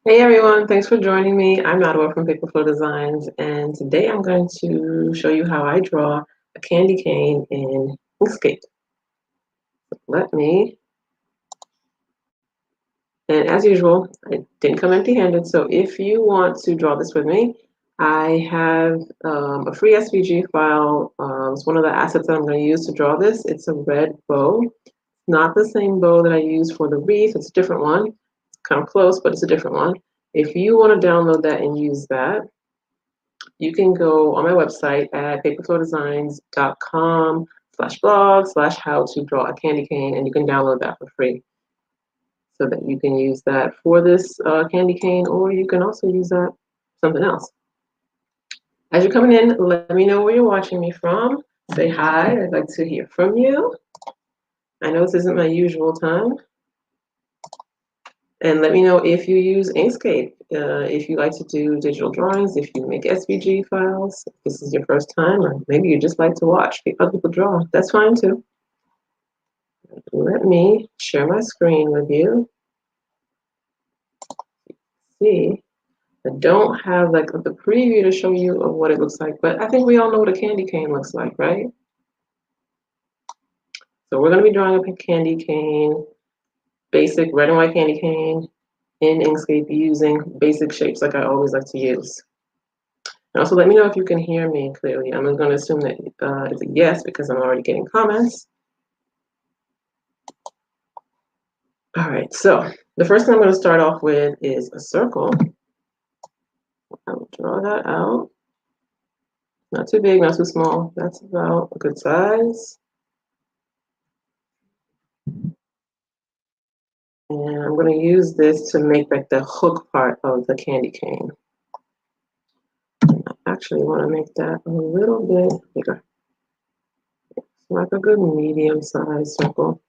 Hey everyone, thanks for joining me. I'm Nadawa from Paperflow Designs, and today I'm going to show you how I draw a candy cane in Inkscape. Let me, and as usual, I didn't come empty-handed, so if you want to draw this with me, I have a free SVG file. It's one of the assets that I'm going to use to draw this. It's a red bow. Not the same bow that I use for the wreath, it's a different one. It's kind of close, but it's a different one. If you want to download that and use that, you can go on my website at paperflowdesigns.com/blog/how to draw a candy cane, and you can download that for free so that you can use that for this candy cane, or you can also use that something else. As you're coming in, let me know where you're watching me from. Say hi, I'd like to hear from you. I know this isn't my usual time. And let me know if you use Inkscape, if you like to do digital drawings, if you make SVG files, if this is your first time, or maybe you just like to watch other people draw. That's fine too. Let me share my screen with you. See, I don't have like the preview to show you of what it looks like, but I think we all know what a candy cane looks like, right? So we're going to be drawing a candy cane, basic red and white candy cane in Inkscape using basic shapes like I always like to use. And also let me know if you can hear me clearly. I'm going to assume that it's a yes because I'm already getting comments. All right, so the first thing I'm going to start off with is a circle. I'll draw that out. Not too big, not too small. That's about a good size. And I'm going to use this to make like the hook part of the candy cane. I actually want to make that a little bit bigger. Like a good medium-sized circle.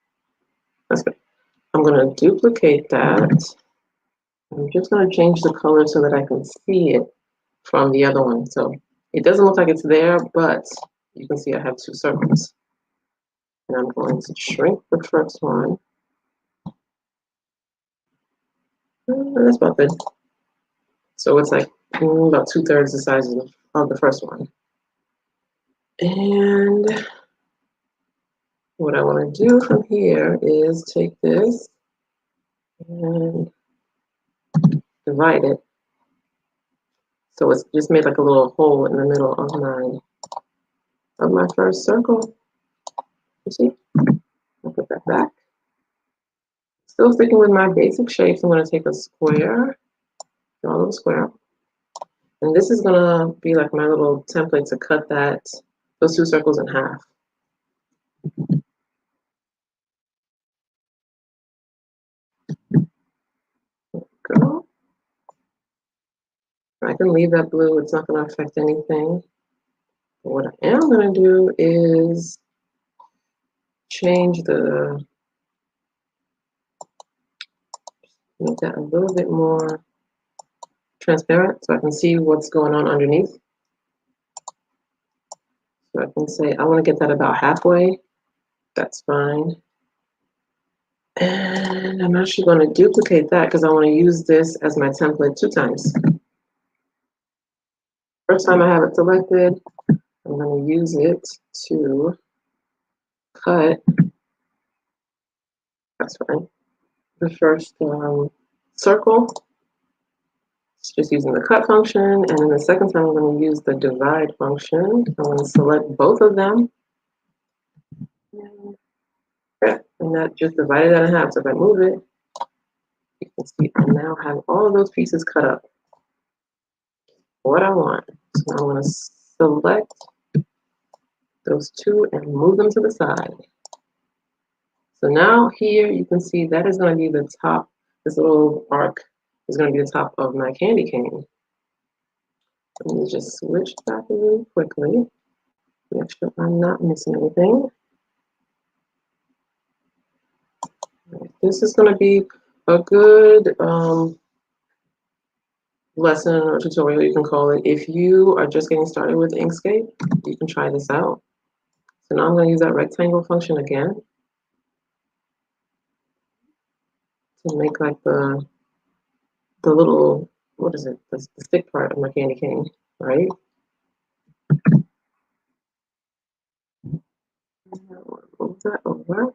That's good. I'm going to duplicate that. I'm just going to change the color so that I can see it from the other one. So it doesn't look like it's there, but you can see I have two circles. And I'm going to shrink the first one. That's about good. So it's like about 2/3 the size of the first one. And what I want to do from here is take this and divide it. So it's just made like a little hole in the middle of my first circle. You see? I'll put that back. Still sticking with my basic shapes, I'm going to take a square, draw a little square. And this is going to be like my little template to cut those two circles in half. There we go. I can leave that blue, it's not going to affect anything. But what I am going to do is change make that a little bit more transparent so I can see what's going on underneath. So I can say, I want to get that about halfway. That's fine. And I'm actually going to duplicate that because I want to use this as my template 2 times. First time I have it selected, I'm going to use it to cut, that's fine, the first circle. It's just using the cut function, and then the second time I'm going to use the divide function. I'm going to select both of them. And that just divided that in half. So if I move it, you can see I now have all of those pieces cut up. What I want. So I'm going to select those two and move them to the side. So now here you can see that is going to be the top. This little arc is going to be the top of my candy cane. Let me just switch back really quickly. Make sure I'm not missing anything. This is going to be a good lesson or tutorial, you can call it. If you are just getting started with Inkscape, you can try this out. So now I'm going to use that rectangle function again to make like the the little, what is it, the stick part of my candy cane, right? Move that over.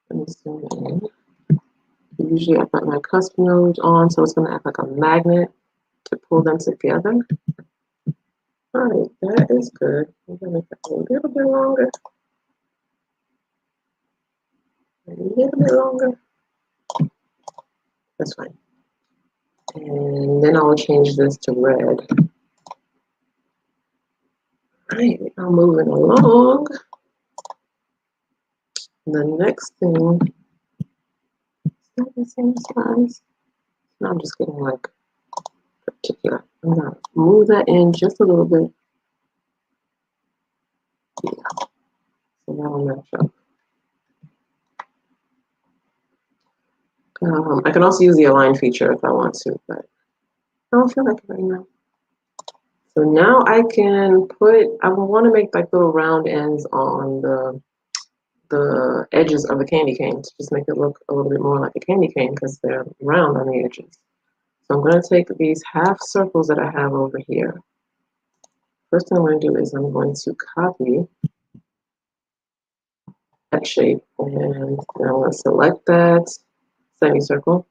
Let me zoom in. Usually I put my custom node on, so it's going to act like a magnet to pull them together. All right, that is good. I'm going to make that a little bit longer. A little bit longer. That's fine. And then I'll change this to red. All right, I'm moving along. The next thing, is that the same size? No, I'm just getting like particular. I'm gonna move that in just a little bit. Yeah, so that'll match up. I can also use the align feature if I want to, but I don't feel like it right now. So now I can I want to make like little round ends on the edges of the candy cane to just make it look a little bit more like a candy cane because they're round on the edges. So I'm going to take these half circles that I have over here. First thing I'm going to do is I'm going to copy that shape and I'm going to select that semicircle.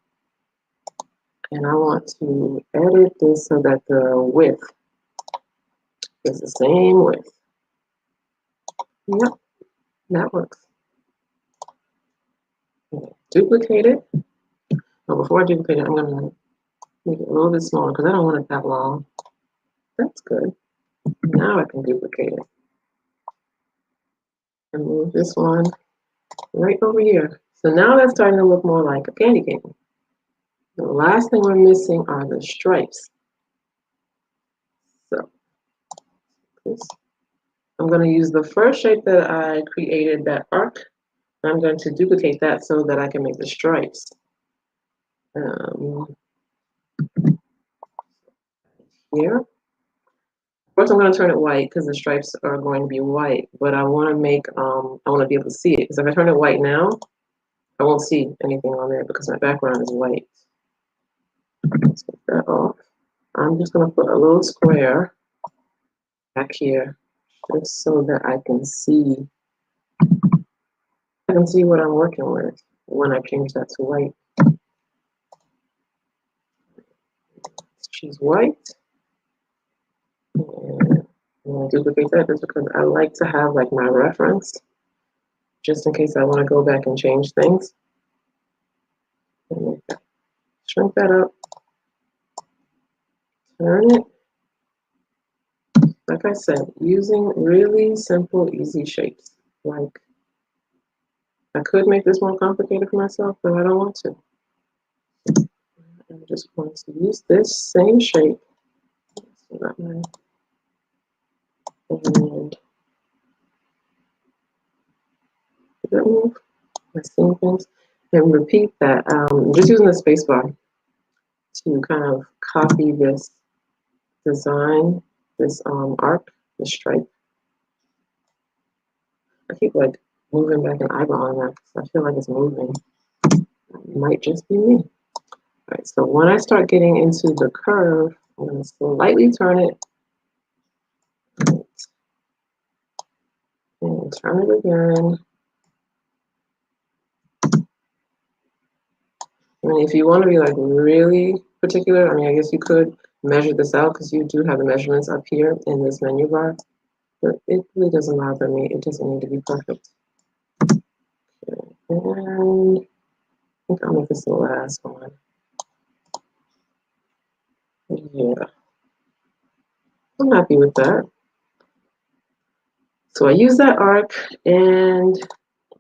And I want to edit this so that the width is the same width. Yep, that works. Okay, duplicate it. But before I duplicate it, I'm going to make it a little bit smaller because I don't want it that long. That's good. Now I can duplicate it. And move this one right over here. So now that's starting to look more like a candy cane. The last thing we're missing are the stripes. So I'm going to use the first shape that I created, that arc. I'm going to duplicate that so that I can make the stripes. Here. First, I'm going to turn it white because the stripes are going to be white. But I want to make, I want to be able to see it. Because if I turn it white now, I won't see anything on there because my background is white. Let's take that off. I'm just going to put a little square back here just so that I can see what I'm working with when I change that to white. Let's choose white. And I'm going to duplicate that just because I like to have like my reference just in case I want to go back and change things. Shrink that up. Turn it. Like I said, using really simple, easy shapes. Like, I could make this more complicated for myself, but I don't want to. I'm just going to use this same shape. And move my same things and repeat that. Just using the space bar to kind of copy this design, this arc, this stripe. I keep like moving back and eyeballing that because I feel like it's moving. It might just be me. All right, so when I start getting into the curve, I'm going to slightly turn it. Right. And turn it again. I mean, if you want to be like really particular, I mean, I guess you could measure this out because you do have the measurements up here in this menu bar, but it really doesn't bother me. It doesn't need to be perfect. Okay. And I think I'll make this the last one. Yeah, I'm happy with that. So I used that arc and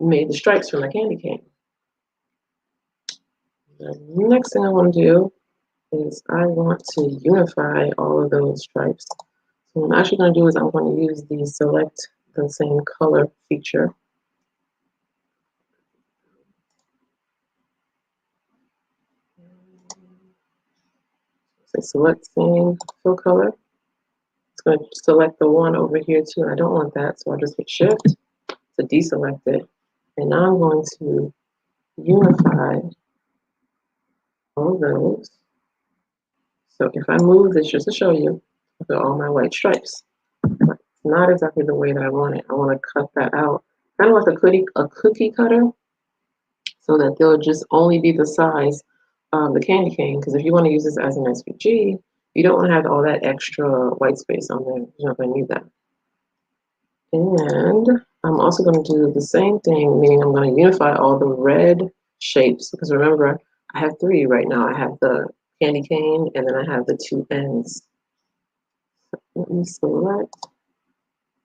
made the stripes for my candy cane. The next thing I want to do is I want to unify all of those stripes. So what I'm actually going to do is I'm going to use the select the same color feature. So select same fill color. It's going to select the one over here too. I don't want that, so I'll just hit shift to deselect it. And now I'm going to unify all of those. So if I move this just to show you, look at all my white stripes. But it's not exactly the way that I want it. I want to cut that out, kind of like a cookie cutter, so that they'll just only be the size of the candy cane. Because if you want to use this as an SVG, you don't want to have all that extra white space on there. You're not going to need that. And I'm also going to do the same thing, meaning I'm going to unify all the red shapes, because remember, I have three right now. I have the candy cane, and then I have the two ends. So let me select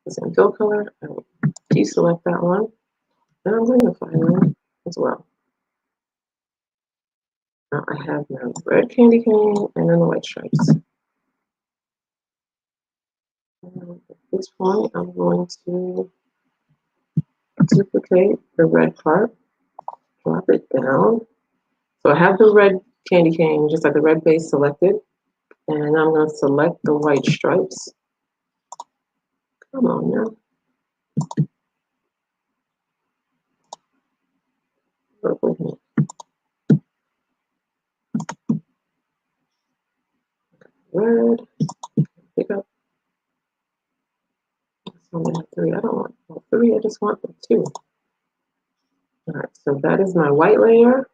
the same fill color. I will deselect that one, and I'm going to unify them as well. Now I have my red candy cane and then the white stripes. And at this point, I'm going to duplicate the red part, drop it down. So I have the red candy cane, just like the red base selected, and I'm going to select the white stripes. Come on now. Work with me. Red, pick up. So I'm going to have three. I don't want all three, I just want the two. All right, so that is my white layer.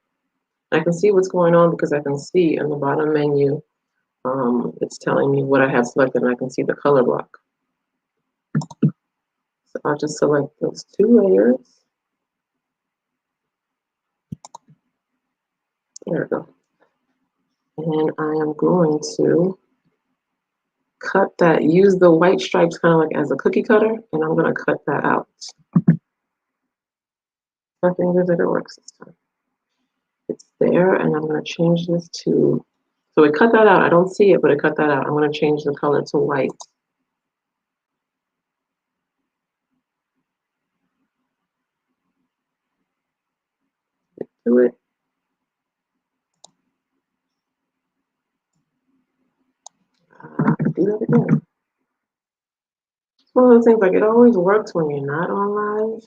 I can see what's going on because I can see in the bottom menu, it's telling me what I have selected, and I can see the color block. So I'll just select those two layers. There we go. And I am going to cut that, use the white stripes kind of like as a cookie cutter, and I'm going to cut that out. I think that it works this time. It's there, and I'm going to change this to, so it cut that out. I don't see it, but it cut that out. I'm going to change the color to white. Do it. Do that again. It's one of those things, like it always works when you're not on live,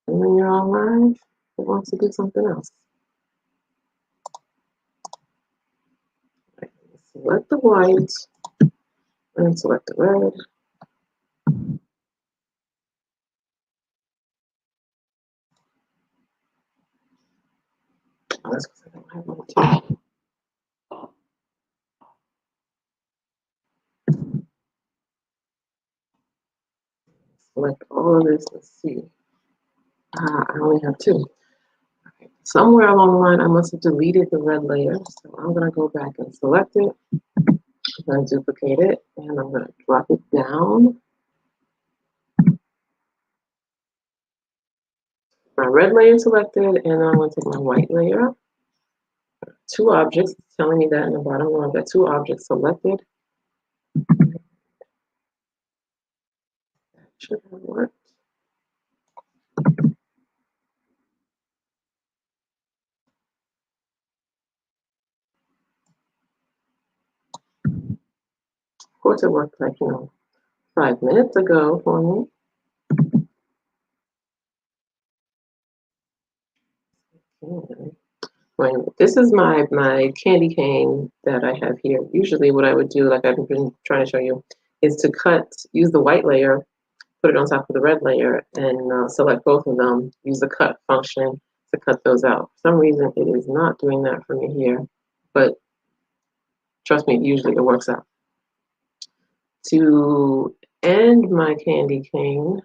and when you're on live, it wants to do something else. Select the white, and select the red. Oh, that's because I don't have one too. Select all of this. Let's see. I only have two. Okay. Somewhere along the line, I must have deleted the red layer. So I'm going to go back and select it. I'm going to duplicate it, and I'm going to drop it down. My red layer selected, and I'm going to take my white layer. Two objects, it's telling me that in the bottom one. I've got two objects selected. That should have worked. Of course, it worked like, 5 minutes ago for me. Okay. Well, this is my candy cane that I have here. Usually what I would do, like I've been trying to show you, is to use the white layer, put it on top of the red layer, and select both of them, use the cut function to cut those out. For some reason, it is not doing that for me here, but trust me, usually it works out. To end my candy cane,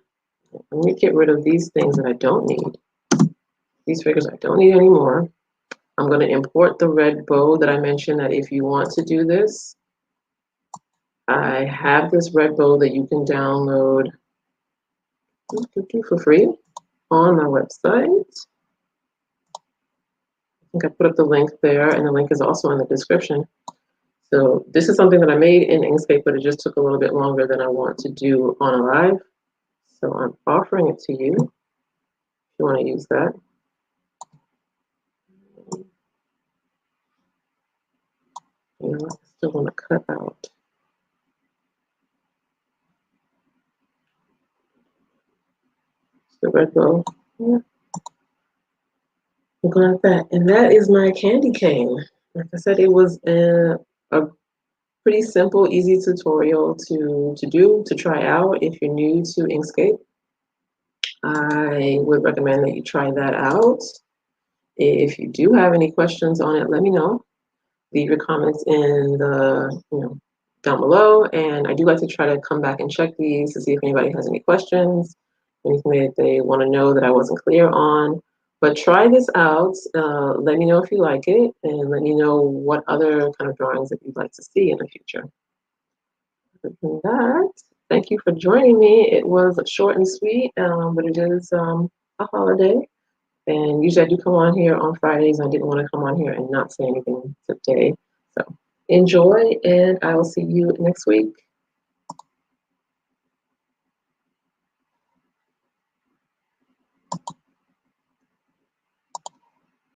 let me get rid of these things that I don't need. These figures I don't need anymore. I'm going to import the red bow that I mentioned that if you want to do this, I have this red bow that you can download for free on my website. I think I put up the link there, and the link is also in the description. So this is something that I made in Inkscape, but it just took a little bit longer than I want to do on a live. So I'm offering it to you if you want to use that. I still want to cut out. The red bow. Yeah. Like that. And that is my candy cane. Like I said, it was a pretty simple, easy tutorial to try out if you're new to Inkscape. I would recommend that you try that out. If you do have any questions on it, let me know. Leave your comments in the, down below. And I do like to try to come back and check these to see if anybody has any questions, anything that they want to know that I wasn't clear on. But try this out. Let me know if you like it, and let me know what other kind of drawings that you'd like to see in the future. Other than that, thank you for joining me. It was short and sweet, but it is a holiday. And usually I do come on here on Fridays. I didn't want to come on here and not say anything today. So enjoy, and I will see you next week.